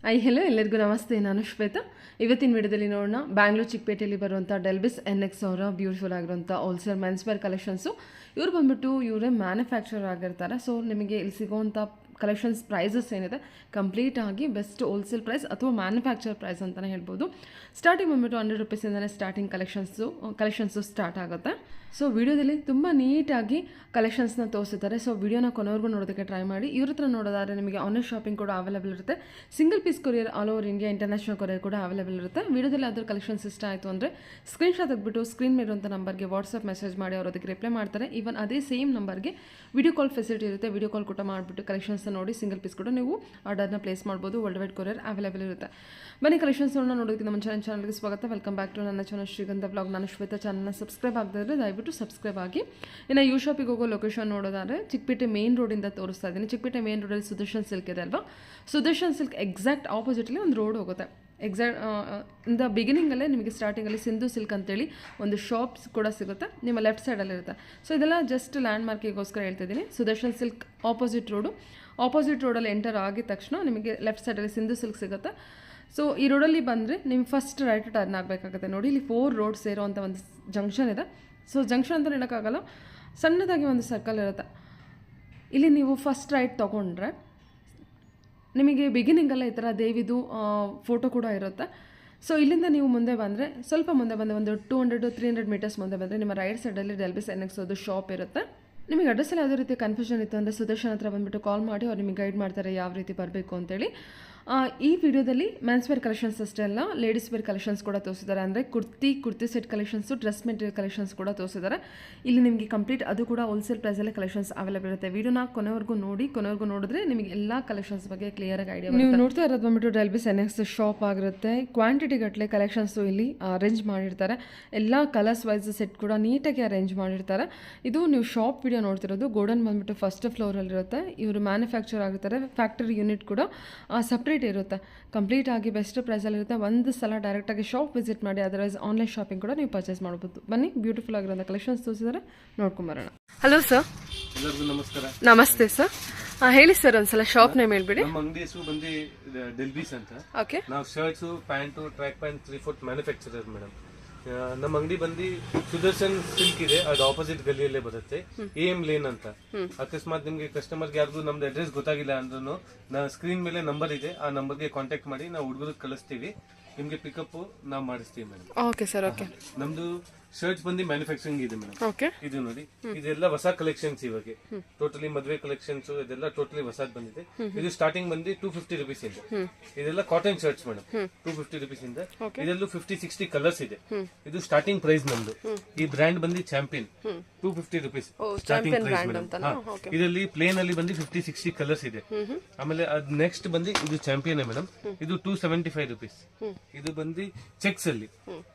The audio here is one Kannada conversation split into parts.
ಹೆಲೋ ಎಲ್ಲರಿಗೂ ನಮಸ್ತೆ. ನಾನು ಶ್ವೇತಾ. ಇವತ್ತಿನ ವಿಡಿಯೋದಲ್ಲಿ ನೋಡೋಣ ಬ್ಯಾಂಗ್ಳೂರು ಚಿಕ್ಕಪೇಟೆಯಲ್ಲಿ ಬರುವಂಥ ಡೆಲ್ಬಿಸ್ NX ಅವರ ಬ್ಯೂಟಿಫುಲ್ ಆಗಿರುವಂಥ ಹೋಲ್ಸೇಲ್ ಮೆನ್ಸ್ವೇರ್ ಕಲೆಕ್ಷನ್ಸು. ಇವ್ರು ಬಂದ್ಬಿಟ್ಟು ಇವರೇ ಮ್ಯಾನುಫ್ಯಾಕ್ಚರ್ ಆಗಿರ್ತಾರೆ. ಸೊ ನಿಮಗೆ ಇಲ್ಲಿ ಸಿಗೋವಂಥ ಕಲೆಕ್ಷನ್ಸ್ ಪ್ರೈಸಸ್ ಏನಿದೆ ಕಂಪ್ಲೀಟ್ ಆಗಿ ಬೆಸ್ಟ್ ಹೋಲ್ಸೇಲ್ ಪ್ರೈಸ್ ಅಥವಾ ಮ್ಯಾನುಫ್ಯಾಕ್ಚರ್ ಪ್ರೈಸ್ ಅಂತಲೇ ಹೇಳ್ಬೋದು. ಸ್ಟಾರ್ಟಿಂಗ್ ಬಂದ್ಬಿಟ್ಟು 100 ರೂಪೀಸಿಂದಲೇ ಸ್ಟಾರ್ಟಿಂಗ್ ಕಲೆಕ್ಷನ್ಸು ಸ್ಟಾರ್ಟ್ ಆಗುತ್ತೆ. ಸೊ ವಿಡಿಯೋದಲ್ಲಿ ತುಂಬ ನೀಟಾಗಿ ಕಲೆಕ್ಷನ್ಸ್ನ ತೋರಿಸಿದ್ದಾರೆ. ಸೊ ವಿಡಿಯೋನ ಕೊನೆವರೆಗೂ ನೋಡೋದಕ್ಕೆ ಟ್ರೈ ಮಾಡಿ. ಇವ್ರ ಹತ್ರ ನೋಡೋದಾದ್ರೆ ನಿಮಗೆ ಆನ್ಲೈನ್ ಶಾಪಿಂಗ್ ಕೂಡ ಅವೈಲೇಬಲ್ ಇರುತ್ತೆ. Single piece courier all over India, international courier ಕೂಡ ಅವೈಲೇಬಲ್ ಇರುತ್ತೆ. ವಿಡಿಯೋದಲ್ಲಿ ಅದರ ಕಲೆಕ್ಷನ್ಸ್ ಇಷ್ಟ ಆಯಿತು ಅಂದರೆ ಸ್ಕ್ರೀನ್ಶಾಟ್ ತೆಗೆದುಬಿಟ್ಟು ಸ್ಕ್ರೀನ್ ಮೇಲಿರುವಂಥ ನಂಬರ್ಗೆ ವಾಟ್ಸಪ್ ಮೆಸೇಜ್ ಮಾಡಿ ಅವರು ಅದಕ್ಕೆ ರಿಪ್ಲೈ ಮಾಡ್ತಾರೆ. ಈವನ್ ಅದೇ ಸೇಮ್ ನಂಬರ್ಗೆ ವಿಡಿಯೋ ಕಾಲ್ ಫೆಸಿಲಿಟಿ ಇರುತ್ತೆ. ವಿಡಿಯೋ ಕಾಲ್ ಕೂಡ ಮಾಡಿಬಿಟ್ಟು ಕಲೆಕ್ಷನ್ಸ್ನ ನೋಡಿ ಸಿಂಗಲ್ ಪೀಸ್ ಕೂಡ ನೀವು ಆರ್ಡರ್ನ ಪ್ಲೇಸ್ ಮಾಡ್ಬೋದು. ವರ್ಲ್ಡ್ ವೈಡ್ ಕೊರಿಯರ್ ಅವೈಲೇಬಲ್ ಇರುತ್ತೆ. ಬನ್ನಿ ಕಲೆಕ್ಷನ್ಸ್ನ ನೋಡೋದಕ್ಕೆ ನಮ್ಮ ಚಾನಲ್ಗೆ ಸ್ವಾಗತ. ವೆಲ್ಕಮ್ ಬ್ಯಾಕ್ ಟು ನನ್ನ ಚಾನಲ್ ಶ್ರೀಗಂಧ ಬ್ಲಾಗ್. ನಾನು ಶ್ವೇತಾ. ಚಾನಲ್ನ ಸಬ್ಸ್ಕ್ರೈಬ್ ಆಗದಿದ್ರೆ ದಯವಿಟ್ಟು ಸಬ್ಸ್ಕ್ರೈಬ್ ಆಗಿ. ಇನ್ನು ಯು ಶಾಪಿಗೆ ಹೋಗೋ ಲೊಕೇಶನ್ ನೋಡೋದಾದ್ರೆ ಚಿಕ್ಕಪೇಟೆ ಮೇನ್ ರೋಡಿಂದ ತೋರಿಸ್ತಾ ಇದ್ದೀನಿ. ಚಿಕ್ಕಪೇಟೆ ಮೇನ್ ರೋಡಲ್ಲಿ ಸುದರ್ಶನ್ ಸಿಲ್ಕ್ ಇದೆ ಅಲ್ವಾ? ಸುದರ್ಶನ್ ಸಿಲ್ಕ್ ಎಕ್ಸಾಕ್ಟ್ ಆಪೋಸಿಟ್ಲಿ ಒಂದು ರೋಡ್ ಹೋಗುತ್ತೆ. ಇಂದ ಬಿಗಿನಿಂಗಲ್ಲೇ ನಿಮಗೆ ಸ್ಟಾರ್ಟಿಂಗಲ್ಲಿ ಸಿಂಧು ಸಿಲ್ಕ್ ಅಂತೇಳಿ ಒಂದು ಶಾಪ್ಸ್ ಕೂಡ ಸಿಗುತ್ತೆ, ನಿಮ್ಮ ಲೆಫ್ಟ್ ಸೈಡಲ್ಲಿರುತ್ತೆ. ಸೊ ಇದೆಲ್ಲ ಜಸ್ಟ್ ಲ್ಯಾಂಡ್ ಮಾರ್ಕಿಗೋಸ್ಕರ ಹೇಳ್ತಿದ್ದೀನಿ. ಸುದರ್ಶನ್ ಸಿಲ್ಕ್ ಆಪೋಸಿಟ್ ರೋಡಲ್ಲಿ ಎಂಟರ್ ಆಗಿದ ತಕ್ಷಣ ನಿಮಗೆ ಲೆಫ್ಟ್ ಸೈಡಲ್ಲಿ ಸಿಂಧು ಸಿಲ್ಕ್ ಸಿಗುತ್ತೆ. ಸೊ ಈ ರೋಡಲ್ಲಿ ಬಂದರೆ ನಿಮ್ಗೆ ಫಸ್ಟ್ ರೈಟ್ ಟರ್ನ್ ಆಗಬೇಕಾಗುತ್ತೆ. ನೋಡಿ, ಇಲ್ಲಿ 4 ರೋಡ್ ಸೇರೋವಂಥ ಒಂದು ಜಂಕ್ಷನ್ ಇದೆ. ಸೊ ಜಂಕ್ಷನ್ ಅಂತ ಹೇಳೋಕ್ಕಾಗಲ್ಲ, ಸಣ್ಣದಾಗಿ ಒಂದು ಸರ್ಕಲ್ ಇರುತ್ತೆ. ಇಲ್ಲಿ ನೀವು ಫಸ್ಟ್ ರೈಟ್ ತೊಗೊಂಡ್ರೆ ನಿಮಗೆ ಬಿಗಿನಿಂಗಲ್ಲ ಈ ಥರ ದೇವಿದು ಫೋಟೋ ಕೂಡ ಇರುತ್ತೆ. ಸೊ ಇಲ್ಲಿಂದ ನೀವು ಮುಂದೆ ಬಂದರೆ ಸ್ವಲ್ಪ ಮುಂದೆ ಬಂದು ಒಂದು 200-300 ಮೀಟರ್ಸ್ ಮುಂದೆ ಬಂದರೆ ನಿಮ್ಮ ರೈಟ್ ಸೈಡಲ್ಲಿ ಡೆಲ್ಬಿಸ್ NX ಅದು ಶಾಪ್ ಇರುತ್ತೆ. ನಿಮಗೆ ಅಡ್ರೆಸ್ಸಲ್ಲಿ ಯಾವುದೇ ರೀತಿ ಕನ್ಫ್ಯೂಷನ್ ಇತ್ತು ಅಂದರೆ ಸುದರ್ಶನ್ ಹತ್ರ ಬಂದುಬಿಟ್ಟು ಕಾಲ್ ಮಾಡಿ ಅವ್ರು ನಿಮಗೆ ಗೈಡ್ ಮಾಡ್ತಾರೆ ಯಾವ ರೀತಿ ಬರಬೇಕು ಅಂತೇಳಿ. ಈ ವಿಡಿಯೋದಲ್ಲಿ ಮೆನ್ಸ್ವೇರ್ ಕಲೆಕ್ಷನ್ಸ್ ಅಷ್ಟೇ ಅಲ್ಲ, ಲೇಡೀಸ್ ವೇರ್ ಕಲೆಕ್ಷನ್ಸ್ ಕೂಡ ತೋರಿಸಿದ್ದಾರೆ. ಅಂದರೆ kurti set collections, dress material collections ಕೂಡ ತೋರಿಸಿದ್ದಾರೆ. ಇಲ್ಲಿ ನಿಮಗೆ ಕಂಪ್ಲೀಟ್ ಅದು ಕೂಡ ಹೋಲ್ಸೇಲ್ ಪ್ರೈಸಲ್ಲೇ ಕಲೆಕ್ಷನ್ಸ್ ಅವೈಲೇಬಲ್ ಇರುತ್ತೆ. ವಿಡಿಯೋನ ಕೊನೆವರೆಗೂ ನೋಡಿದ್ರೆ ನಿಮಗೆ ಎಲ್ಲ ಕಲೆಕ್ಷನ್ಸ್ ಬಗ್ಗೆ ಕ್ಲಿಯರಾಗಿ ಐಡಿಯಾ. ನೀವು ನೋಡ್ತಾ ಇರೋದು ಬಂದ್ಬಿಟ್ಟು ಡೆಲ್ಬಿಸ್ NX ಶಾಪ್ ಆಗಿರುತ್ತೆ. ಕ್ವಾಂಟಿಟಿ ಗಟ್ಟಲೆ ಕಲೆಕ್ಷನ್ಸು ಇಲ್ಲಿ ಅರೇಂಜ್ ಮಾಡಿರ್ತಾರೆ. ಎಲ್ಲ ಕಲರ್ಸ್ ವೈಸ್ ಸೆಟ್ ಕೂಡ ನೀಟಾಗಿ ಅರೇಂಜ್ ಮಾಡಿರ್ತಾರೆ. ಇದು ನೀವು ಶಾಪ್ ವಿಡಿಯೋ ನೋಡ್ತಿರೋದು. ಗೋಡನ್ ಬಂದ್ಬಿಟ್ಟು ಫಸ್ಟ್ ಫ್ಲೋರಲ್ಲಿರುತ್ತೆ. ಇವರು ಮ್ಯಾನುಫ್ಯಾಕ್ಚರ್ ಆಗಿರ್ತಾರೆ. ಫ್ಯಾಕ್ಟರಿ ಯೂನಿಟ್ ಕೂಡ ಸಪ್ರೇಟ್ ಇರುತ್ತೆ. ಕಂಪ್ಲೀಟ್ ಆಗಿ ಬೆಸ್ಟ್ ಪ್ರೈಸಲ್ಲಿರುತ್ತೆ. ಒಂದು ಸಲ ಡೈರೆಕ್ಟಾಗಿ ಶಾಪ್ ವಿಸಿಟ್ ಮಾಡಿ, ಅದರ್ವೈಸ್ ಆನ್ಲೈನ್ ಶಾಪಿಂಗ್ ಕೂಡ ನೀವು ಪರ್ಚೇಸ್ ಮಾಡ್ಬೋದು. ಬನ್ನಿ, ಬ್ಯೂಟಿಫುಲ್ ಆಗಿರೋ ಕಲೆಕ್ಷನ್ಸ್ ತೋರಿಸಿದರೆ ನೋಡ್ಕೊಂಬರೋಣ. Hello sir. ಎಲ್ಲರಿಗೂ ನಮಸ್ಕಾರ. ನಮಸ್ತೆ ಸರ್. ಹೇಳಿ ಸರ್, ಒಂದ್ಸಲ ಶಾಪ್ ನೇಮ್ ಹೇಳ್ಬಿಡಿ. ನಮ್ಮ ಅಂಗಡಿ ಹೆಸರು ಬಂದು ಡೆಲ್ಬಿಸ್ ಅಂತ. ಓಕೆ. ನಾವು shirts, pant, track pant 3/4 manufacturer madam. ನಮ್ಮ ಅಂಗಡಿ ಬಂದು ಸುದರ್ಶನ್ ಸಿಲ್ಕ್ ಇದೆ, ಅದು ಆಪೋಸಿಟ್ ಗಲ್ಲಿಯಲ್ಲೇ ಬರುತ್ತೆ. AM ಲೇನ್ ಅಂತ. ಅಕಸ್ಮಾತ್ ನಿಮ್ಗೆ ಕಸ್ಟಮರ್ಗೆ ಯಾರಿಗೂ ನಮ್ದು ಅಡ್ರೆಸ್ ಗೊತ್ತಾಗಿಲ್ಲ ಅಂದ್ರೂ ಸ್ಕ್ರೀನ್ ಮೇಲೆ ನಂಬರ್ ಇದೆ, ಆ ನಂಬರ್ಗೆ ಕಾಂಟ್ಯಾಕ್ಟ್ ಮಾಡಿ ನಾವು ಹುಡುಗರಿಗೆ ಕಳಿಸ್ತೀವಿ. ನಿಮ್ಗೆ ಪಿಕಪ್ ನಾವು ಮಾಡಿಸ್ತೀವಿ ಮೇಡಮ್. Okay sir. ಓಕೆ. ನಮ್ದು ಶರ್ಟ್ಸ್ ಬಂದು ಮ್ಯಾನುಫ್ಯಾಕ್ಚರಿಂಗ್ ಇದೆ ಮೇಡಮ್. ಓಕೆ. ಇದು ನೋಡಿ, ಇದೆಲ್ಲ ಹೊಸ ಕಲೆಕ್ಷನ್ಸ್ ಇವಾಗ ಟೋಟಲಿ ಮದುವೆ ಕಲೆಕ್ಷನ್ಸ್ ಇದೆಲ್ಲ ಟೋಟಲಿ ಹೊಸದ್ ಬಂದಿದೆ. ಇದು ಸ್ಟಾರ್ಟಿಂಗ್ ಬಂದು 250 ರೂಪೀಸ್ ಇಂದ. ಇದೆಲ್ಲ ಕಾಟನ್ ಶರ್ಟ್ಸ್ ಮೇಡಮ್, 250 ರೂಪೀಸ್ ಇಂದ. ಇದೆಲ್ಲೂ 50-60 ಕಲರ್ಸ್ ಇದೆ. ಇದು ಸ್ಟಾರ್ಟಿಂಗ್ ಪ್ರೈಸ್ ನಮ್ದು. ಈ ಬ್ರ್ಯಾಂಡ್ ಬಂದು champion, 250 rupees starting price madam. ಇದರಲ್ಲಿ ಪ್ಲೇನ್ ಅಲ್ಲಿ ಬಂದು 50-60 ಕಲರ್ಸ್ ಇದೆ. ಆಮೇಲೆ ಅದ್ ನೆಕ್ಸ್ಟ್ ಬಂದು ಇದು ಚಾಂಪಿಯನ್ ಮೇಡಮ್. ಇದು 275 ರೂಪೀಸ್. ಇದು ಬಂದು ಚೆಕ್ಸ್ ಅಲ್ಲಿ.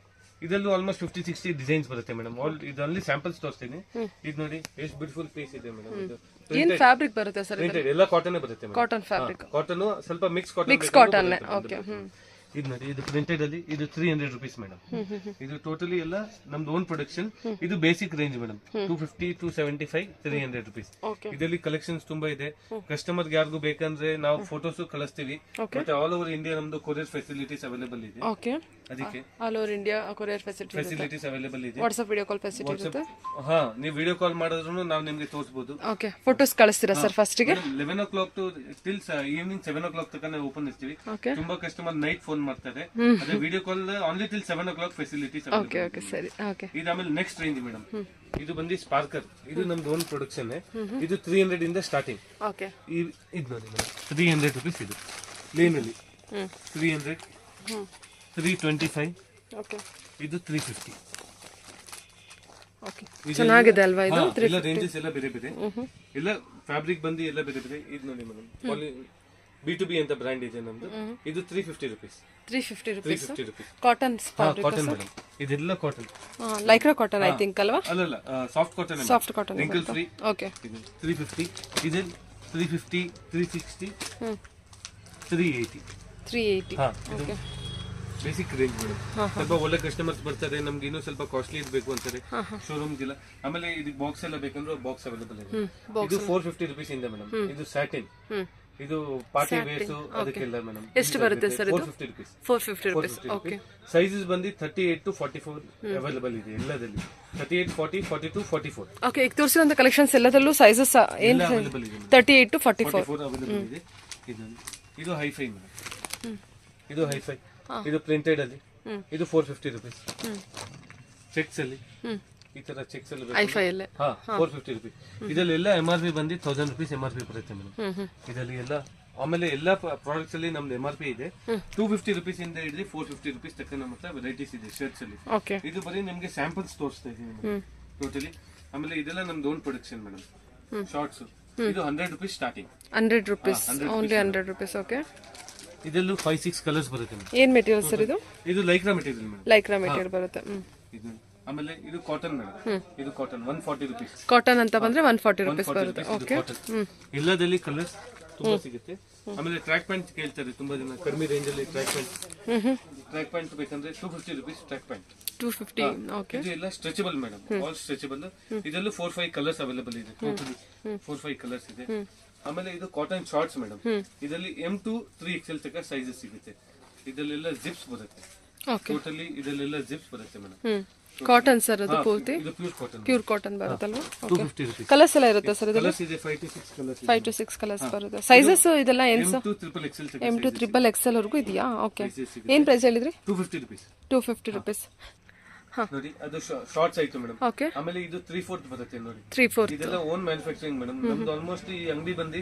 ಇದರಲ್ಲೂ ಆಲ್ಮೋಸ್ಟ್ 50-60 ಡಿಸೈನ್ಸ್ ಬರುತ್ತೆ ಮೇಡಮ್. ಇದು ಓನ್ಲಿ ಸ್ಯಾಂಪಲ್ಸ್ ತೋರಿಸ್ತೀನಿ. ಇದು ನೋಡಿ ಎಷ್ಟು ಬ್ಯೂಟಿಫುಲ್ ಪೀಸ್ ಇದೆ ಮೇಡಮ್. ಇದು ಏನು ಫ್ಯಾಬ್ರಿಕ್ ಬರುತ್ತೆ ಸರ್? ಎಲ್ಲ ಕಾಟನ್ ಬರುತ್ತೆ ಮೇಡಮ್. Cotton fabric. ಕಾಟನ್ ಸ್ವಲ್ಪ ಮಿಕ್ಸ್ ಕಾಟನ್. ಓಕೆ. ಇದು ನೋಡಿ, ಇದು ಪ್ರಿಂಟೆಡ್ ಅಲ್ಲಿ ಇದು 300 ರೂಪೀಸ್ ಮೇಡಮ್. ಇದು ಟೋಟಲಿ ಎಲ್ಲ ನಮ್ದು ಓನ್ ಪ್ರೊಡಕ್ಷನ್. ಇದು ಬೇಸಿಕ್ ರೇಂಜ್ ಮೇಡಮ್, 250, 275, 300 ರೂಪೀಸ್. ಇದರಲ್ಲಿ ಕಲೆಕ್ಷನ್ಸ್ ತುಂಬಾ ಇದೆ. ಕಸ್ಟಮರ್ ಯಾರಿಗೂ ಬೇಕಂದ್ರೆ ನಾವು ಫೋಟೋಸ್ ಕಳಿಸ್ತೀವಿ. ಮತ್ತೆ ಆಲ್ ಓವರ್ ಇಂಡಿಯಾ ನಮ್ದು ಕೊರಿಯರ್ ಫೆಸಿಲಿಟೀಸ್ ಅವೈಲೇಬಲ್ ಇದೆ. ಅದಕ್ಕೆ all over India courier facilities available ಇದೆ. ವಾಟ್ಸ್ಆಪ್ ವಿಡಿಯೋ ಕಾಲ್ ಫೆಸಿಲಿಟಿ ಇರುತ್ತೆ. ಹಾ, ನೀವು ವಿಡಿಯೋ ಕಾಲ್ ಮಾಡಿದ್ರು ನಾವು ನಿಮ್ಗೆ ತೋರಿಸಬಹುದು. ಓಕೆ. ಫೋಟೋಸ್ ಕಳಿಸ್ತೀರಾ ಸರ್ ಫಸ್ಟ್ ಗೆ? 11 o'clock to till evening 7 o'clock ತನಕ ನಾವು ಓಪನ್ ಇರ್ತೀವಿ. ತುಂಬಾ ಕಸ್ಟಮರ್ ನೈಟ್ ಫೋನ್ ಮಾಡ್ತಾರೆ. ಅದೇ video call only till 7 o'clock facilities available. Okay. Okay ಸರಿ. ಓಕೆ. ಇದು ಆಮೇಲೆ ನೆಕ್ಸ್ಟ್ ರೇಂಜ್ ಮೇಡಮ್. ಇದು ಬಂದು ಸ್ಪಾರ್ಕರ್. ಇದು ನಮ್ದು ಓನ್ ಪ್ರೊಡಕ್ಷನ್. ಇದು 300 ಇಂದ ಸ್ಟಾರ್ಟಿಂಗ್. ಓಕೆ. ಇದು ನೋಡಿ ಮೇಡಮ್, 300 ರೂಪೀಸ್. ಇದು ಪ್ಲೇನ್ ಅಲ್ಲಿ 300, 325. ಓಕೆ. ಇದು 350. ಓಕೆ. ಚೆನ್ನಾಗಿದೆ ಅಲ್ವಾ ಇದು? ಎಲ್ಲ ರೇಂಜಸ್ ಎಲ್ಲ ಬೇರೆ ಬೇರೆ, ಎಲ್ಲ ಫ್ಯಾಬ್ರಿಕ್ ಬಂದು ಎಲ್ಲ ಬೇರೆ ಬೇರೆ. ಇದು ನೋಡಿ ಮೇಡಮ್, B2B ಅಂತ ಬ್ರ್ಯಾಂಡ್ ಇದೆ ನಮ್ದು. ಇದು 350 rupees. 350 rupees. Cotton fabric. Cotton madam, ಇದೆಲ್ಲ cotton. Lycra cotton I think ಅಲ್ವಾ? ಅಲ್ಲ, soft cotton. Soft cotton. Wrinkle free. Okay. 350. ಇದು 350, 360, 380. 380. ಓಕೆ. Basic range madam. ಸ್ವಲ್ಪ ಒಳ್ಳೆ ಕಸ್ಟಮರ್ಸ್ ಬರ್ತಾರೆ, ನಮ್ಗೆ ಇನ್ನೂ ಸ್ವಲ್ಪ ಕಾಸ್ಟ್ಲಿ ಇರಬೇಕು ಅಂತಾರೆ ಶೋರೂಮ್ಗೆಲ್ಲ. ಆಮೇಲೆ ಇದಕ್ಕೆ ಬಾಕ್ಸ್ ಎಲ್ಲ ಬೇಕಂದ್ರೆ ಬಾಕ್ಸ್ ಅವೈಲೇಬಲ್ ಇದೆ. ಇದು 450 ರೂಪೀಸ್ ಇಂದ ಮೇಡಮ್. ಇದು ಸ್ಯಾಟಿನ್. ಇದು ಪಾರ್ಟಿ ವೇರ್ಸ್ ಅದಕ್ಕೆಲ್ಲ ಮೇಡಮ್. ಎಷ್ಟು ಬರುತ್ತೆ ಸರ್ ಇದು? 450 rupees. 450 rupees. ಓಕೆ. ಸೈಜಸ್ ಬಂದು 38 to 44 ಅವೈಲೇಬಲ್ ಇದೆ ಎಲ್ಲದಲ್ಲಿ. 38, 40, 42, 44. ಓಕೆ, ಈಗ ತೋರಿಸಿರುವಂತ ಕಲೆಕ್ಷನ್ಸ್ ಎಲ್ಲದಲ್ಲೂ ಸೈಜಸ್ ಏನು? 38 to 44 ಅವೈಲೇಬಲ್ ಇದೆ. ಇದು ಹೈಫೈ ಮೇಡಮ್. ಇದು ಹೈಫೈ. ಇದು ಪ್ರಿಂಟೆಡ್ ಅಲ್ಲಿ. ಇದು 450 rupees. ಚೆಕ್ಸ್ ಅಲ್ಲಿ ಈ ತರ ಚೆಕ್ಸ್ ಅಲ್ಲಿ ಹೈಫೈ ಅಲ್ಲಿ 450 rupees. ಇದೆಲ್ಲ MRP ಬಂದು 1000 rupees MRP ಬರುತ್ತೆ ಮೇಡಮ್. ಇದರಲ್ಲಿ ಎಲ್ಲ ಆಮೇಲೆ ಎಲ್ಲ ಪ್ರಾಡಕ್ಟ್ಸ್ ಅಲ್ಲಿ ನಮ್ದು MRP ಇದೆ 250 rupees ಇಂದ ಹಿಡಿದು 450 rupees ತಕ್ಕ ನಮ್ಮ ಹತ್ರ ವೆರೈಟೀಸ್ ಇದೆ ಶರ್ಟ್ಸ್ ಅಲ್ಲಿ. ಇದು ಬರೀ ನಿಮ್ಗೆ ಸ್ಯಾಂಪಲ್ಸ್ ತೋರಿಸ್ತಾ ಇದೀನಿ ಟೋಟಲಿ. ಆಮೇಲೆ ಇದೆಲ್ಲ ನಮ್ದು ಓನ್ ಪ್ರೊಡಕ್ಷನ್ ಮೇಡಮ್. ಶಾರ್ಟ್ಸ್ ಇದು 100 rupees starting. 100 rupees only 100 rupees. Okay. ಇದೆಲ್ಲೂ 5-6 ಕಲರ್ಸ್ ಬರುತ್ತೆ ಮೇಡಮ್. ಏನ್ ಮೆಟೀರಿಯಲ್ ಸರ್ ಇದು? ಇದು Lycra material madam. Lycra material ಬರುತ್ತೆ. ಇದು ಆಮೇಲೆ ಇದು ಕಾಟನ್ ಮೇಡಮ್. ಇದು ಕಾಟನ್ 140 rupees. ಕಾಟನ್ ಅಂತ ಬಂದ್ರೆ 140 rupees ಬರುತ್ತೆ. ಓಕೆ. ಎಲ್ಲದಲ್ಲಿ ಕಲರ್ಸ್ ತುಂಬಾ ಸಿಗುತ್ತೆ. ಆಮೇಲೆ ಟ್ರ್ಯಾಕ್ ಪ್ಯಾಂಟ್ ಕೇಳ್ತಾರೆ ತುಂಬಾ ಜನ ಕಡಿಮೆ ರೇಂಜ್ ಅಲ್ಲಿ. ಟ್ರ್ಯಾಕ್ ಪ್ಯಾಂಟ್ ಬೇಕಂದ್ರೆ 250 rupees ಟ್ರ್ಯಾಕ್ ಪ್ಯಾಂಟ್. 250. ಓಕೆ. ಇದು ಎಲ್ಲ ಸ್ಟ್ರೆಚಬಲ್ ಮೇಡಮ್. All stretchable. ಇದರಲ್ಲೂ 4-5 ಕಲರ್ಸ್ ಅವೈಲೇಬಲ್ ಇದೆ. ಟೋಟಲಿ 4-5 ಕಲರ್ಸ್ ಇದೆ. ಆಮೇಲೆ ಇದು ಕಾಟನ್ ಶಾರ್ಟ್ಸ್ ಮೇಡಮ್. ಇದರಲ್ಲಿ M to 3XL ತನಕ ಸೈಜಸ್ ಸಿಗುತ್ತೆ. ಇದರಲ್ಲೆಲ್ಲ ಜಿಪ್ಸ್ ಬರುತ್ತೆ. ಟೋಟಲಿ ಇದರಲ್ಲೆಲ್ಲ ಜಿಪ್ಸ್ ಬರುತ್ತೆ ಮೇಡಮ್. ಕಾಟನ್ ಸರ್ ಅದು ಪೂರ್ತಿ? ಇದು ಪ್ಯೂರ್ ಕಾಟನ್. ಪ್ಯೂರ್ ಕಾಟನ್ ಬರುತ್ತಲ್ವಾ? 250 rupees. ಕಲರ್ಸ್ ಎಲ್ಲ ಇರುತ್ತೆ ಸರ್ ಇದರಲ್ಲಿ? ಕಲರ್ಸ್ ಇದೆ 5 to 6 ಕಲರ್ಸ್. 5 to 6 ಕಲರ್ಸ್ ಬರುತ್ತೆ. ಸೈಜಸ್ ಇದೆಲ್ಲ ಏನು ಸರ್? M to XXL ತನಕ. M to XXL ವರೆಗೂ ಇದೆಯಾ? ಓಕೆ. ಏನು ಪ್ರೈಸ್ ಹೇಳಿದ್ರಿ? 250 rupees. 250 rupees. ನೋಡಿ ಅದು ಶಾರ್ಟ್ಸ್ ಆಯ್ತು ಮೇಡಮ್. ಓಕೆ. ಆಮೇಲೆ ಇದು 3/4 ಬರುತ್ತೆ ನೋಡಿ. 3/4 ಇದೆಲ್ಲ ಓನ್ ಮ್ಯಾನುಫ್ಯಾಕ್ಚರಿಂಗ್ ಮೇಡಮ್. ನಮ್ದು ಆಲ್ಮೋಸ್ಟ್ ಈ ಅಂಗಡಿ ಬಂದು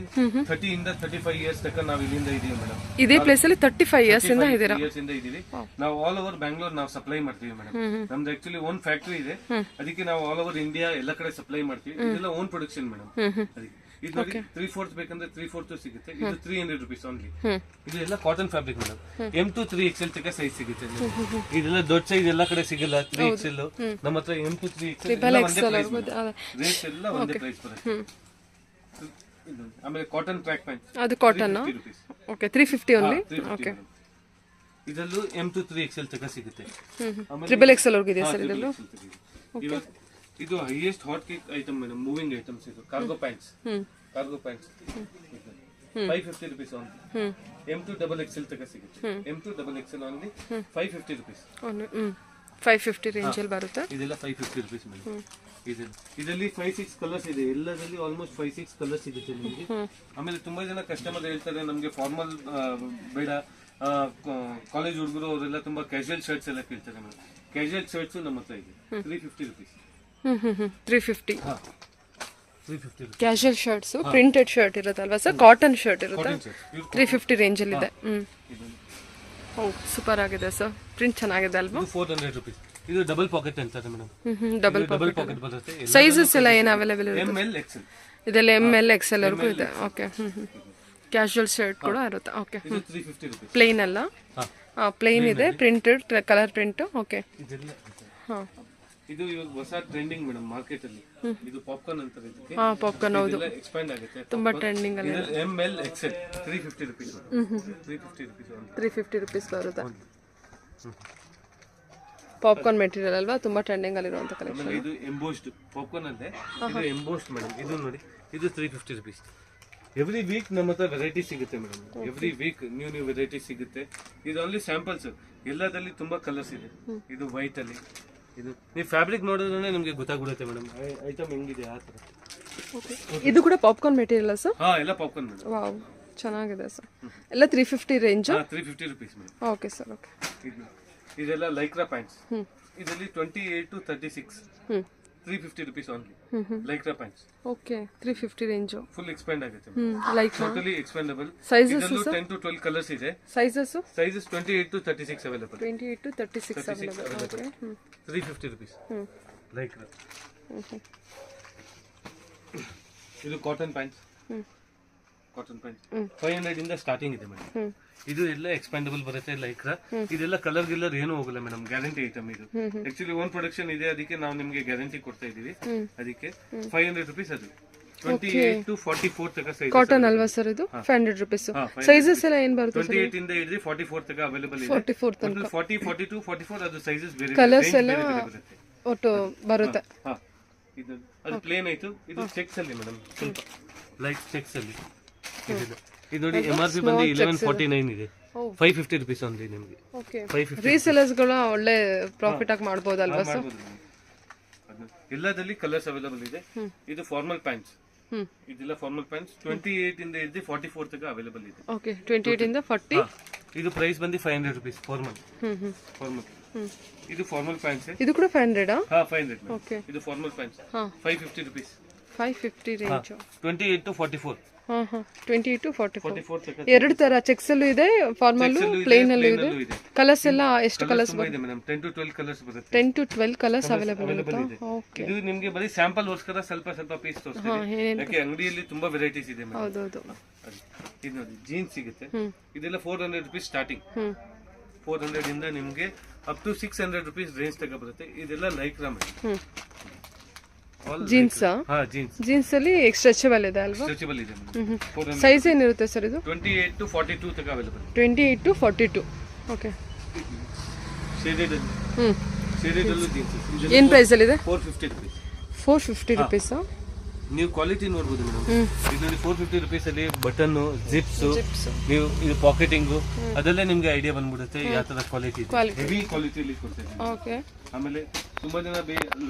30 ಇಂದ 35 ಇಯರ್ಸ್ ತನಕ ನಾವು ಇಲ್ಲಿಂದ ಇದೀವಿ ಮೇಡಮ್. ಇದೇ ಪ್ಲೇಸ್ ಅಲ್ಲಿ 35 ಇಯರ್ಸ್ ಇಂದ ಇದೀರಾ? ಇದೀವಿ ನಾವು. ಆಲ್ ಓವರ್ ಬ್ಯಾಂಗ್ಳೂರ್ ನಾವು ಸಪ್ಲೈ ಮಾಡ್ತೀವಿ ಮೇಡಮ್. ನಮ್ದು ಆಕ್ಚುಲಿ ಓನ್ ಫ್ಯಾಕ್ಟರಿ ಇದೆ. ಅದಕ್ಕೆ ನಾವು ಆಲ್ ಓವರ್ ಇಂಡಿಯಾ ಎಲ್ಲ ಕಡೆ ಸಪ್ಲೈ ಮಾಡ್ತೀವಿ. ಇದೆಲ್ಲ ಓನ್ ಪ್ರೊಡಕ್ಷನ್ ಮೇಡಮ್. ಅದಕ್ಕೆ ಇದು ನೋಡಿ 3/4 ಬೇಕಂದ್ರೆ 3/4 ಸಿಗುತ್ತೆ. ಇದು 300 rupees ಓನ್ಲಿ. ಇದು ಎಲ್ಲ cotton fabric madam. M to 3XL ತನಕ ಸೈಜ್ ಸಿಗುತ್ತೆ. ಇದೆಲ್ಲ ದೊಡ್ಡ ಸೈಜ್ ಎಲ್ಲ ಕಡೆ ಸಿಗಲ್ಲ. 3XL ನಮ್ಮ ಹತ್ರ M to 3XL ರೇಟ್ ಎಲ್ಲ ಒಂದೇ ಪ್ರೈಸ್ ಬರುತ್ತೆ. ಆಮೇಲೆ ಕಾಟನ್ ಟ್ರ್ಯಾಕ್ ಪ್ಯಾಂಟ್ ಅದು ಕಾಟನ್. ಓಕೆ. 350 ಓನ್ಲಿ. ಓಕೆ. ಇದರಲ್ಲೂ M to 3XL ತನಕ ಸಿಗುತ್ತೆ. XXL ವರೆಗೂ ಇದೆ ಸರ್ ಇದರಲ್ಲೂ. ಇದು highest hot cake item madam. Moving items ಇದು cargo pants. 550 rupees only. M to XXL ತನಕ ಸಿಗುತ್ತೆ. M to XXL only 550 rupees. 550 range ಅಲ್ಲಿ ಬರುತ್ತೆ. ಇದೆಲ್ಲ 550 rupees ಮೇಡಮ್. ಇದರಲ್ಲಿ 5-6 ಕಲರ್ಸ್ ಇದೆ. ಎಲ್ಲದಲ್ಲಿ ಆಲ್ಮೋಸ್ಟ್ 5-6 ಕಲರ್ಸ್ ಸಿಗುತ್ತೆ ನಿಮಗೆ. ಆಮೇಲೆ ತುಂಬಾ ಜನ ಕಸ್ಟಮರ್ ಹೇಳ್ತಾರೆ ನಮ್ಗೆ ಫಾರ್ಮಲ್ ಬೇಡ, ಕಾಲೇಜ್ ಹುಡುಗರು ಅವರೆಲ್ಲ ತುಂಬಾ ಕ್ಯಾಶುಯಲ್ ಶರ್ಟ್ಸ್ ಎಲ್ಲ ಕೇಳ್ತಾರೆ ಮೇಡಮ್. ಕ್ಯಾಶುಯಲ್ ಶರ್ಟ್ಸ್ ನಮ್ಮ ಹತ್ರ ಇದೆ 350 rupees. 350. 350 rupees. Casual shirts printed shirt ಇರುತ್ತಲ್ವಾ ಸರ್? ಕಾಟನ್ ಶರ್ಟ್ ಇರುತ್ತೆ. 350 ರೇಂಜ್ ಅಲ್ಲಿ ಇದೆ. ಓ ಸೂಪರ್ ಆಗಿದೆ ಸರ್. ಪ್ರಿಂಟ್ ಚೆನ್ನಾಗಿದೆ ಅಲ್ವಾ? 400 rupees. ಇದು ಡಬಲ್ ಪಾಕೆಟ್ ಅಂತಾರೆ ಮೇಡಮ್. ಡಬಲ್ ಪಾಕೆಟ್ ಬರುತ್ತೆ. ಸೈಜಸ್ ಎಲ್ಲ ಏನು ಅವೈಲೇಬಲ್ ಇದೆ? ML XL. ಇದೆಲ್ಲ ML XL ವರೆಗೂ ಇದೆ. ಓಕೆ. ಕ್ಯಾಶುಯಲ್ ಶರ್ಟ್ ಕೂಡ ಇರುತ್ತೆ. ಓಕೆ. ಇದು 350 rupees. ಪ್ಲೇನ್ ಅಲ್ಲ? ಪ್ಲೇನ್ ಇದೆ. Printed colour print. ಓಕೆ. ಇದು ಇವಾಗ ಹೊಸ ಟ್ರೆಂಡಿಂಗ್ ಮೇಡಮ್ ಮಾರ್ಕೆಟ್ ಅಲ್ಲಿ. ಇದು ಪಾಪ್ಕಾರ್ನ್ ಅಂತಾರೆ ಇದಕ್ಕೆ. ಪಾಪ್ಕಾರ್ನ್ ಹೌದು. ಎಕ್ಸ್ಪ್ಯಾಂಡ್ ಆಗುತ್ತೆ. ತುಂಬಾ ಟ್ರೆಂಡಿಂಗ್ ಅಲ್ಲಿ. ML XL 350 rupees. 350 rupees. 350 rupees ಬರುತ್ತೆ. ಪಾಪ್ಕಾರ್ನ್ ಮೆಟೀರಿಯಲ್ ಅಲ್ವಾ? ತುಂಬಾ ಟ್ರೆಂಡಿಂಗ್ ಅಲ್ಲಿ ಇರುವಂತ ಕಲೆಕ್ಷನ್. ಇದು ಎಂಬೋಸ್ಡ್ ಪಾಪ್ಕಾರ್ನ್ ಅಲ್ಲೇ. ಇದು ಎಂಬೋಸ್ಡ್ ಮೇಡಮ್. ಇದು ನೋಡಿ ಇದು 350 rupees. ಎವ್ರಿ ವೀಕ್ ನಮ್ಮ ಹತ್ರ ವೆರೈಟಿ ಸಿಗುತ್ತೆ madam. Every week new variety ಸಿಗುತ್ತೆ. ಇದು ಓನ್ಲಿ ಸ್ಯಾಂಪಲ್ಸ್. ಎಲ್ಲದಲ್ಲಿ ತುಂಬಾ ಕಲರ್ಸ್ ಇದೆ. ಇದು ವೈಟ್ ಅಲ್ಲಿ. ಇದು ನೀವು ಫ್ಯಾಬ್ರಿಕ್ ನೋಡಿದ್ರೆ ನಿಮಗೆ ಗೊತ್ತಾಗ್ಬಿಡುತ್ತೆ ಮೇಡಮ್ ಐಟಮ್ ಹೆಂಗಿದೆ ಆ ಥರ. ಇದು ಕೂಡ ಪಾಪ್ಕಾರ್ನ್ ಮೆಟೀರಿಯಲ್ ಸರ್? ಎಲ್ಲ ಪಾಪ್ಕಾರ್ನ್ ಮೇಡಮ್. ವಾವ್ ಚೆನ್ನಾಗಿದೆ ಸರ್. ಎಲ್ಲ 350 range. 350 rupees madam. Okay sir. Okay. ಇದೆಲ್ಲ ಲೈಕ್ರಾ ಪ್ಯಾಂಟ್ಸ್. ಇದರಲ್ಲಿ 28 to 36. 350 rupees only. Lycra pants. Okay. 350 range. Full expand ಆಗುತ್ತೆ. Lycra totally expandable. Sizes 10 to 12 colours ಇದೆ. Sizes 28 to 36 available. 28 to 36 available. Okay. 350 rupees. Lycra. ಇದು ಕಾಟನ್ ಪ್ಯಾಂಟ್ಸ್. ಕಾಟನ್ ಪ್ಯಾಂಟ್ 500 ಇಂದ ಸ್ಟಾರ್ಟಿಂಗ್ ಇದೆ ಮೇಡಮ್. ಇದು ಎಲ್ಲ ಎಕ್ಸ್ಪ್ಯಾಂಡಬಲ್ ಬರುತ್ತೆ ಲೈಕ್ರಾ. ಇದೆಲ್ಲ ಕಲರ್ ಗಿಲ್ಲರ್ ಏನು ಹೋಗಲ್ಲ ಮೇಡಮ್. ಗ್ಯಾರಂಟಿ ಐಟಮ್ ಇದು. ಆಕ್ಚುಲಿ ಓನ್ ಪ್ರೊಡಕ್ಷನ್ ಇದೆ. ಅದಕ್ಕೆ ನಾವು ನಿಮಗೆ ಗ್ಯಾರಂಟಿ ಕೊಡ್ತಾ ಇದೀವಿ. ಅದಕ್ಕೆ 500 rupees. ಅದು 28 to 44 ತನಕ ಸೈಜ್. ಕಾಟನ್ ಅಲ್ವಾ ಸರ್ ಇದು? 500 rupees. ಸೈಜಸ್ ಎಲ್ಲ ಏನು ಬರುತ್ತೆ? 28 ಇಂದ ಹಿಡಿದು 44 ತನಕ ಅವೈಲೇಬಲ್ ಇದೆ. 44 ತನಕ. 40, 42, 44 ಅದು ಸೈಜಸ್ ಬೇರೆ. ಕಲರ್ಸ್ ಎಲ್ಲ ಒಟ್ಟು ಬರುತ್ತೆ. ಇದು ಅದು ಪ್ಲೇನ್ ಆಯ್ತು. ಇದು ಚೆಕ್ಸ್ ಅಲ್ಲಿ ಮೇಡಮ್. ಸ್ವಲ್ಪ ಲೈಟ್ ಚೆಕ್ಸ್ ಅಲ್ಲಿ. ಇದು ನೋಡಿ MRP ಬಂದು 1149 ಇದೆ, 550 ರುಪೀಸ್ ಓನ್ಲಿ ನಿಮಗೆ. ಓಕೆ, 550 ರೀಸೆಲರ್ಸ್ಗಳು ಒಳ್ಳೆ ಪ್ರಾಫಿಟ್ ಆಗಿ ಮಾಡ್ಬೋದಲ್ವಾ ಸರ್? ಎಲ್ಲದಲ್ಲಿ ಕಲರ್ಸ್ ಅವೈಲೇಬಲ್ ಇದೆ. ಇದು ಫಾರ್ಮಲ್ ಪ್ಯಾಂಟ್ಸ್, ಇದೆಲ್ಲ ಫಾರ್ಮಲ್ ಪ್ಯಾಂಟ್ಸ್ 28 ಇಂದ ಹಿಡಿದು 44 ತನಕ ಅವೈಲೇಬಲ್ ಇದೆ. ಓಕೆ, 28 ಇಂದ 40. ಇದು ಪ್ರೈಸ್ ಬಂದು 500 ರುಪೀಸ್ ಫಾರ್ಮಲ್. ಇದು ಫಾರ್ಮಲ್ ಪ್ಯಾಂಟ್ಸ್, ಇದು ಕೂಡ 500. 500. ಓಕೆ, ಇದು formal pants 550 rupees, 550 range. 28 to 44. 28 to 44. 44 ತನಕ ಎರಡು ತರ ಚೆಕ್ಸ್ ಅಲ್ಲೂ ಇದೆ, ಫಾರ್ಮಲ್ ಪ್ಲೇನ್ ಅಲ್ಲೂ ಇದೆ. ಕಲರ್ಸ್ ಎಲ್ಲ ಎಷ್ಟು ಕಲರ್ಸ್ ಇದೆ ಮೇಡಮ್? 10 to 12 ಕಲರ್ಸ್ ಬರುತ್ತೆ. 10 to 12 ಕಲರ್ಸ್ ಅವೈಲೇಬಲ್ ಇದೆ. ಓಕೆ, ಇದು ನಿಮಗೆ ಬರೀ ಸ್ಯಾಂಪಲ್ ಗೋಸ್ಕರ ಸ್ವಲ್ಪ ಪೀಸ್ ತೋರಿಸ್ತೀನಿ, ಯಾಕೆ ಅಂಗಡಿಯಲ್ಲಿ ತುಂಬಾ ವೆರೈಟೀಸ್ ಇದೆ ಮೇಡಮ್. ಹೌದೌದು. ಇದು ನೋಡಿ ಜೀನ್ಸ್ ಸಿಗುತ್ತೆ, ಇದೆಲ್ಲ 400 ರುಪೀಸ್ ಸ್ಟಾರ್ಟಿಂಗ್. 400 ಇಂದ ನಿಮಗೆ ಅಪ್ ಟು 600 ರುಪೀಸ್ ರೇಂಜ್ ತಗ ಬರುತ್ತೆ. ಇದೆಲ್ಲ ಲೈಕ್ರಾ ಮೇಡಮ್. ಜೀನ್ಸ್ ಜೀನ್ಸ್ ಅಲ್ಲಿ ಸ್ಟ್ರೆಚಬಲ್ ಇದೆ ಅಲ್ವಾ? ಸ್ಟ್ರೆಚಬಲ್ ಇದೆ ಮೇಡಮ್. ಸೈಜ್ ಏನಿರುತ್ತೆ ಸರ್ ಇದು? 28 to 42 ತನಕ ಅವೈಲೇಬಲ್. 28 to 42. ಓಕೆ, ಶೇಡೆಡ್ ಅಲ್ಲೂ ಜೀನ್ಸ್ ಏನ್ ಪ್ರೈಸ್ ಅಲ್ಲಿ ಇದೆ? 450 ರುಪೀಸ್. 450 ರುಪೀಸ್. ನೀವು ಕ್ವಾಲಿಟಿ ನೋಡ್ಬೋದು ಮೇಡಮ್. ಇದರಲ್ಲಿ 450 ರುಪೀಸ್ ಅಲ್ಲಿ ಬಟನ್, ಜಿಪ್ಸ್, ನೀವು ಇದು ಪಾಕೆಟಿಂಗು, ಅದೆಲ್ಲ ನಿಮ್ಗೆ ಐಡಿಯಾ ಬಂದ್ಬಿಡುತ್ತೆ ಯಾವ ತರ ಕ್ವಾಲಿಟಿ ಇದೆ. ಹೆವಿ ಕ್ವಾಲಿಟಿಯಲ್ಲಿ ಕೊಡ್ತೇವೆ. ಓಕೆ, ಆಮೇಲೆ ತುಂಬಾ ಜನ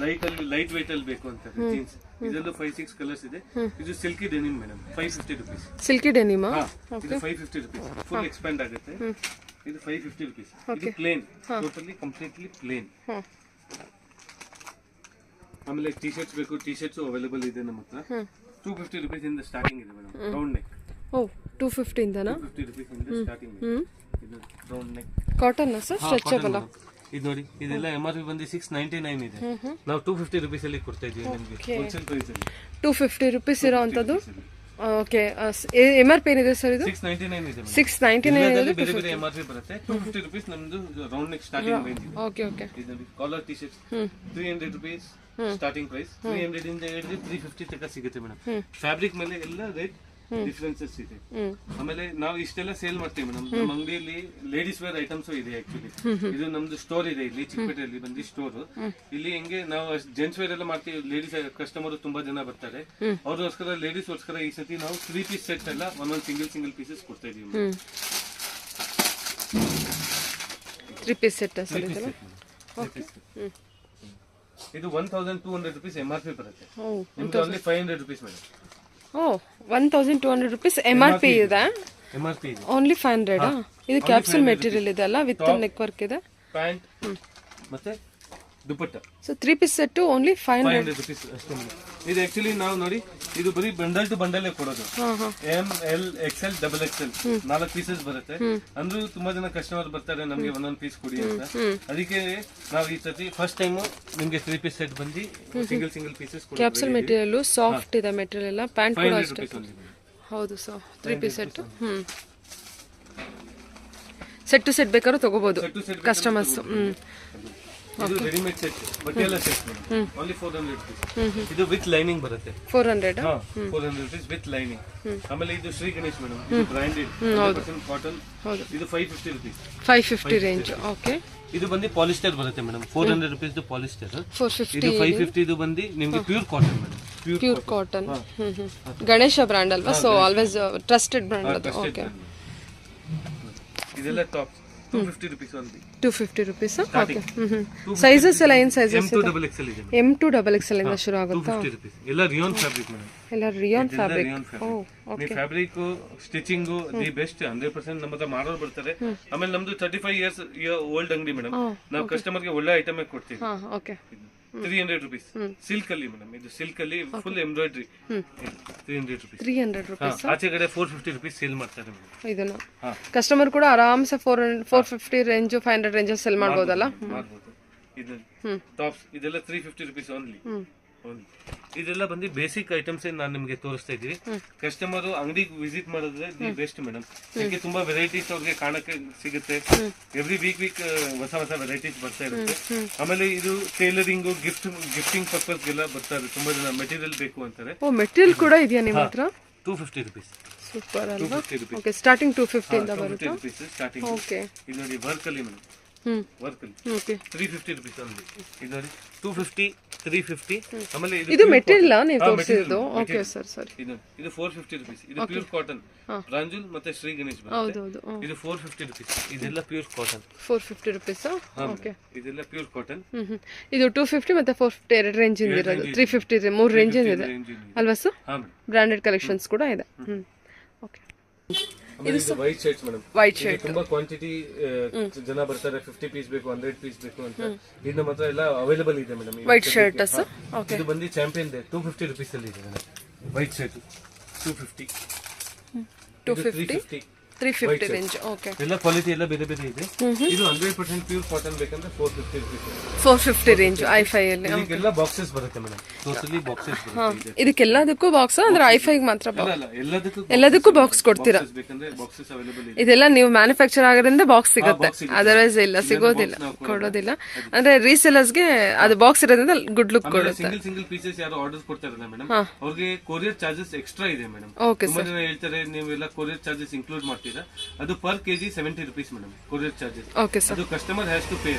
ಲೈಟ್ weight ಅಲ್ಲಿ ಬೇಕು ಅಂತಾರೆ ಜೀನ್ಸ್. ಇದರಲ್ಲೂ 5-6 ಕಲರ್ಸ್ ಇದೆ. ಇದು silky denim madam, 550 rupees. Silky denim ಇದು 550 ರುಪೀಸ್, ಫುಲ್ ಎಕ್ಸ್ಪ್ಯಾಂಡ್ ಆಗುತ್ತೆ. ಇದು 550 ರುಪೀಸ್. ಇದು ಪ್ಲೇನ್, ಟೋಟಲಿ ಕಂಪ್ಲೀಟ್ಲಿ ಪ್ಲೇನ್. ಆಮೇಲೆ ಟಿ ಶರ್ಟ್ಸ್ ಬೇಕು, ಟಿ ಶರ್ಟ್ಸ್ ಅವೈಲೇಬಲ್ ಇದೆ ನಮ್ಮ ಹತ್ರ. 250 ರುಪೀಸ್ ಇಂದ ಸ್ಟಾರ್ಟಿಂಗ್ ಇದೆ ಮೇಡಮ್. Round neck. ಓ, 250 ಇಂದನಾ? 250 ರುಪೀಸ್ ಇಂದ ಸ್ಟಾರ್ಟಿಂಗ್ ಇದೆ. ಇದು round neck cotton sir, stretchable. ಇದು ನೋಡಿ, ಇದೆಲ್ಲ MRP ಬಂದು 699 ಇದೆ. ನಾವು 250 ರುಪೀಸ್ ಅಲ್ಲಿ ಕೊಡ್ತಾ ಇದೀವಿ ನಿಮಗೆ ಹೋಲ್ಸೇಲ್ ಪ್ರೈಸ್ ಅಲ್ಲಿ. 250 ರುಪೀಸ್ ಇರೋಂಥದ್ದು. ಓಕೆ, MRP ಏನಿದೆ ಸರ್ ಇದು? 699 ಇದೆ. 699 ಇದೆ. ಬೇರೆ ಬೇರೆ MRP ಬರುತ್ತೆ. 250 ರುಪೀಸ್ ನಮ್ದು ರೌಂಡ್ ನೆಕ್ ಸ್ಟಾರ್ಟಿಂಗ್ ರೇಂಜ್ ಇದೆ. Okay okay. ಇದು collar T shirts 300 rupees starting price. 300 ಇಂದ ಹಿಡಿದು 350 ತನಕ ಸಿಗುತ್ತೆ ಮೇಡಮ್. ಫ್ಯಾಬ್ರಿಕ್ ಮೇಲೆ ಎಲ್ಲ ರೇಟ್ ಡಿಫರೆನ್ಸಸ್ ಇದೆ. ಆಮೇಲೆ ನಾವು ಇಷ್ಟೆಲ್ಲ ಸೇಲ್ ಮಾಡ್ತೀವಿ ಮೇಡಮ್. ನಮ್ಮ ಅಂಗಡಿಯಲ್ಲಿ ಲೇಡೀಸ್ ವೇರ್ ಐಟಮ್ಸ್ ಇದೆ ಆಕ್ಚುಲಿ. ಇದು ನಮ್ದು ಸ್ಟೋರ್ ಇದೆ ಇಲ್ಲಿ ಚಿಕ್ಕಪೇಟೆಯಲ್ಲಿ ಬಂದು ಸ್ಟೋರ್. ಇಲ್ಲಿ ಹೆಂಗೆ ನಾವು ಜೆಂಟ್ಸ್ ವೇರ್ ಎಲ್ಲ ಮಾಡ್ತೀವಿ. ಲೇಡೀಸ್ ಕಸ್ಟಮರ್ ತುಂಬಾ ಜನ ಬರ್ತಾರೆ, ಅವ್ರಿಗೋಸ್ಕರ ಲೇಡೀಸ್ಗೋಸ್ಕರ ಈ ಸತಿ ನಾವು 3 ಪೀಸ್ ಸೆಟ್ ಎಲ್ಲ ಒಂದೊಂದು ಸಿಂಗಲ್ ಪೀಸಸ್ ಕೊಡ್ತಾ ಇದೀವಿ. 3 ಪೀಸ್ ಸೆಟ್ ಸರ್ ಇದು. ಇದು 1200 ರುಪೀಸ್ MRP ಬರುತ್ತೆ. ನಿಮ್ಗೆ ಓನ್ಲಿ 500 ರುಪೀಸ್ ಮೇಡಮ್. ಓ, 1200 ರುಪೀಸ್ MRP ಇದೆ. MRP ಇದೆ ಓನ್ಲಿ 500. ಇದು ಕ್ಯಾಪ್ಸೂಲ್ ಮೆಟೀರಿಯಲ್ ಇದೆ ಅಲ್ಲ, ವಿತ್ ನೆಕ್ ವರ್ಕ್ ಇದೆ. ಪ್ಯಾಂಟ್ ಮತ್ತೆ dupatta. So 3 piece set only 500 rupees ಅಷ್ಟೇ ಮೇಡಮ್. ಇದು ಆಕ್ಚುಲಿ ನಾವು ನೋಡಿ, ಇದು ಬರೀ ಬಂಡಲ್ ಟು ಬಂಡಲ್ ಕೊಡೋದು. M, L, XL, XXL 4 pieces ಬರುತ್ತೆ. ಅಂದ್ರೂ ತುಂಬಾ ಜನ ಕಸ್ಟಮರ್ ಬರ್ತಾರೆ ನಮ್ಗೆ ಒಂದೊಂದು ಪೀಸ್ ಕೊಡಿ ಅಂತ. ಅದಕ್ಕೆ ನಾವು ಈ ಸತಿ ಫಸ್ಟ್ ಟೈಮ್ ನಿಮ್ಗೆ 3 ಪೀಸ್ ಸೆಟ್ ಬಂದು single pieces capsule material soft ಇದೆ ಮೆಟೀರಿಯಲ್ ಎಲ್ಲ. ಪ್ಯಾಂಟ್ ಕೂಡ ಅಷ್ಟೇ. ಹೌದು sir, 3 piece set. Set to set ಬೇಕಾದ್ರೂ ತಗೋಬಹುದು ಕಸ್ಟಮರ್ಸ್. ಇದು ರೆಡಿಮೇಡ್ ಸೆಟ್, ಬಟ್ಟೆ ಎಲ್ಲ ಸೆಟ್ ಓನ್ಲಿ 400 ರುಪೀಸ್. ಇದು ವಿತ್ ಲೈನಿಂಗ್ ಬರುತ್ತೆ. 400 ರುಪೀಸ್ ವಿತ್ ಲೈನಿಂಗ್. ಆಮೇಲೆ ಇದು ಶ್ರೀ ಗಣೇಶ್ ಮೇಡಮ್, ಇದು ಬ್ರಾಂಡೆಡ್ 100% ಕಾಟನ್. ಇದು 550 ರುಪೀಸ್. 550 ರೇಂಜ್. ಓಕೆ, ಇದು ಬಂದು ಪಾಲಿಸ್ಟರ್ ಬರುತ್ತೆ ಮೇಡಮ್. 400 rupees polyester. 450. ಇದು 550 ಇದು ಬಂದು ನಿಮಗೆ pure cotton madam. Pure cotton. Ganesha brand ಅಲ್ವಾ, ಸೊ ಆಲ್ವೇಸ್ ಟ್ರಸ್ಟೆಡ್ ಬ್ರಾಂಡ್ ಅದು. ಓಕೆ, ಇದೆಲ್ಲ top 250 rupees only. 250 rupees. Okay. Sizes ಎಲ್ಲ ಏನು ಸೈಜಸ್ ಇದೆ? M2XXL ಇದೆ. M2XXL ಇಂದ ಶುರು ಆಗುತ್ತಾ? 250 ರುಪೀಸ್. ಎಲ್ಲ ರಿಯಾನ್ ಫ್ಯಾಬ್ರಿಕ್ ಮೇಡಮ್. ಎಲ್ಲ ರಿಯಾನ್ ಫ್ಯಾಬ್ರಿಕ್. ಓ, okay. Fabric stitching the best 100% ನಮ್ಮ ಹತ್ರ ಮಾಡೋರು ಬರ್ತಾರೆ. ಆಮೇಲೆ ನಮ್ದು 35 ಇಯರ್ಸ್ ಓಲ್ಡ್ ಅಂಗಡಿ ಮೇಡಮ್. ನಾವು ಕಸ್ಟಮರ್ ಗೆ ಒಳ್ಳೆ ಐಟಮ್ ಕೊಡ್ತೀವಿ. ಓಕೆ. 300 ರುಪೀಸ್ ಸಿಲ್ಕ್ ಅಲ್ಲಿ ಮೇಡಮ್. ಇದು ಸಿಲ್ಕ್ ಅಲ್ಲಿ ಫುಲ್ ಎಂಬ್ರಾಯ್ಡ್ರಿ. 300 ರುಪೀಸ್. 300 ರುಪೀಸ್. ಆಚೆ ಕಡೆ 450 ರುಪೀಸ್ ಸೇಲ್ ಮಾಡ್ತಾರೆ ಮೇಡಮ್. ಇದನ್ನ ಕಸ್ಟಮರ್ ಕೂಡ ಆರಾಮ್ಸೆ 450 ರೇಂಜ್ 500 ರೇಂಜ್ ಸೆಲ್ ಮಾಡಬಹುದಲ್ಲ? ಮಾಡಬಹುದು. ಇದು ಟಾಪ್ಸ್ ಇದೆಲ್ಲ 350 ರುಪೀಸ್ ಓನ್ಲಿ. ಇದೆಲ್ಲ ಬಂದು ಬೇಸಿಕ್ ಐಟಮ್ಸ್ ನಾನು ನಿಮಗೆ ತೋರಿಸ್ತಾ ಇದ್ದೀವಿ. ಕಸ್ಟಮರ್ ಅಂಗಡಿಗೆ ವಿಸಿಟ್ ಮಾಡಿದ್ರೆ ದಿ ಬೆಸ್ಟ್ ಮೇಡಮ್. ಯಾಕೆ ತುಂಬಾ ವೆರೈಟೀಸ್ ಅವ್ರಿಗೆ ಕಾಣಕ್ಕೆ ಸಿಗುತ್ತೆ. ಎವ್ರಿ ವೀಕ್ ಹೊಸ ವೆರೈಟೀಸ್ ಬರ್ತಾ ಇರುತ್ತೆ. ಆಮೇಲೆ ಇದು ಟೈಲರಿಂಗ್ ಗಿಫ್ಟಿಂಗ್ ಪರ್ಪಸ್ ಗೆಲ್ಲ ಬರ್ತಾ ಇದೆ. ತುಂಬಾ ಜನ ಮೆಟೀರಿಯಲ್ ಬೇಕು ಅಂತಾರೆ. ಓ, ಮೆಟೀರಿಯಲ್ ಕೂಡ ಇದೆಯಾ ನಿಮ್ಮ ಹತ್ರ? 250 ರುಪೀಸ್. ಸೂಪರ್ ಅಲ್ವಾ? ಓಕೆ, ಸ್ಟಾರ್ಟಿಂಗ್ 250 ಇಂದ ಬರುತ್ತೆ. 250 ರುಪೀಸ್ ಸ್ಟಾರ್ಟಿಂಗ್. ಓಕೆ, ಇದು ನೋಡಿ ವರ್ಕ್ ಅಲ್ಲಿ ಮೇಡಮ್. ವರ್ಕ್ ಅಲ್ಲಿ ಓಕೆ 350 ರುಪೀಸ್ ಅಲ್ಲಿ. ಇದು ನೋಡಿ 250, 350. ಆಮೇಲೆ ಇದು ಮೆಟೀರಿಯಲ್ ನೀವು ತೋರಿಸಿದ್ದು? ಓಕೆ ಸರ್, ಸರಿ. ಇದು 450 ರುಪೀಸ್. ಇದು ಪ್ಯೂರ್ ಕಾಟನ್ ಪ್ರಾಂಜುಲ್ ಮತ್ತೆ ಶ್ರೀ ಗಣೇಶ್ ಬರುತ್ತೆ. ಹೌದೌದು. ಇದು 450 ರುಪೀಸ್. ಇದೆಲ್ಲ ಪ್ಯೂರ್ ಕಾಟನ್. 450 ರುಪೀಸ್. ಓಕೆ. ಇದೆಲ್ಲ ಪ್ಯೂರ್ ಕಾಟನ್. ಇದು 250 ಮತ್ತೆ 450 ಎರಡು ರೇಂಜ್ ಇರೋದು. 350 ಮೂರು ರೇಂಜ್ ಇದೆ ಅಲ್ವಾ ಸರ್? ಬ್ರಾಂಡೆಡ್ ಕಲೆಕ್ಷನ್ಸ್ ಕೂಡ ಇದೆ. ಓಕೆ. ಇದು white shirts madam. White shirt ತುಂಬಾ ಕ್ವಾಂಟಿಟಿ ಜನ ಬರ್ತಾರೆ, 50 ಪೀಸ್ ಬೇಕು, 100 ಪೀಸ್ ಬೇಕು ಅಂತ. ಇದು ನಮ್ಮ ಹತ್ರ ಎಲ್ಲ ಅವೈಲೇಬಲ್ ಇದೆ madam. White shirt sir. Okay. ಇದು ಬಂದು ಚಾಂಪಿಯನ್ ಇದೆ, 250 ರುಪೀಸ್ ಅಲ್ಲಿ ಇದೆ madam. White shirt 250, 250, 350 range. Okay. ಎಲ್ಲ ಕ್ವಾಲಿಟಿ ಎಲ್ಲ ಬೇರೆ ಬೇರೆ ಇದೆ. ಇದು 100% ಪ್ಯೂರ್ ಕಾಟನ್ ಬೇಕಂದ್ರೆ 450 ರುಪೀಸ್. 450 ರೇಂಜ್ ಐಫೈ ಅಲ್ಲಿ. ಇದಕ್ಕೆಲ್ಲ ಬಾಕ್ಸಸ್ ಬರುತ್ತೆ ಮೇಡಮ್. ಟೋಟಲಿ ಬಾಕ್ಸಸ್ ಬರುತ್ತೆ. ಇದಕ್ಕೆಲ್ಲದಕ್ಕೂ ಬಾಕ್ಸ್ ಅಂದ್ರೆ ಐಫೈ ಮಾತ್ರ? ಅಲ್ಲ, ಎಲ್ಲದಕ್ಕೂ ಬಾಕ್ಸ್ ಕೊಡ್ತೀರಾ? ಬೇಕಂದ್ರೆ ಬಾಕ್ಸಸ್ ಅವೈಲೇಬಲ್ ಇದೆ. ಇದೆಲ್ಲ ನೀವು ಮ್ಯಾನುಫ್ಯಾಕ್ಚರ್ ಆಗೋದ್ರಿಂದ ಬಾಕ್ಸ್ ಸಿಗುತ್ತೆ, ಅದರ್ವೈಸ್ ಇಲ್ಲ, ಸಿಗೋದಿಲ್ಲ, ಕೊಡೋದಿಲ್ಲ. ಅಂದ್ರೆ ರೀಸೆಲರ್ಸ್ಗೆ ಅದು ಬಾಕ್ಸ್ ಇರೋದ್ರಿಂದ ಗುಡ್ ಲುಕ್ ಕೊಡುತ್ತೆ. ಸಿಂಗಲ್ ಪೀಸಸ್ ಯಾರು ಆರ್ಡರ್ ಕೊಡ್ತಾರಲ್ಲ ಮೇಡಮ್, ಅವ್ರಿಗೆ ಕೊರಿಯರ್ ಚಾರ್ಜಸ್ ಎಕ್ಸ್ಟ್ರಾ ಇದೆ ಮೇಡಮ್. ಓಕೆ ತುಂಬಾ ಜನ ಹೇಳ್ತಾರೆ ನೀವೆಲ್ಲ ಕೊರಿಯರ್ ಚಾರ್ಜಸ್ ಇನ್ಕ್ಲೂಡ್ ಮಾಡ್ತೀರಾ. ಅದು per KG 70 rupees madam courier charges. Okay sir. ಅದು customer has to pay.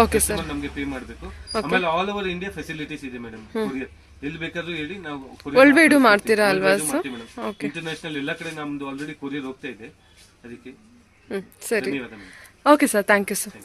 Okay sir. ನಮಗೆ ಪೇ ಮಾಡಬೇಕು. ಆಮೇಲೆ ಆಲ್ ಓವರ್ ಇಂಡಿಯಾ ಫೆಸಿಲಿಟೀಸ್ ಇದೆ ಮೇಡಮ್. ಕೊರಿಯರ್ ಎಲ್ಲಿ ಬೇಕಾದ್ರೂ ಹೇಳಿ ನಾವು ವರ್ಲ್ಡ್ ವೈಡ್ ಮಾಡ್ತೀರಾ ಅಲ್ವಾ ಸರ್? ಇಂಟರ್ನ್ಯಾಷನಲ್ ಎಲ್ಲ ಕಡೆ ನಮ್ದು ಆಲ್ರೆಡಿ ಕೊರಿಯರ್ ಹೋಗ್ತಾ ಇದೆ. ಅದಕ್ಕೆ ಸರಿ. ಧನ್ಯವಾದ madam. Okay sir, thank you sir.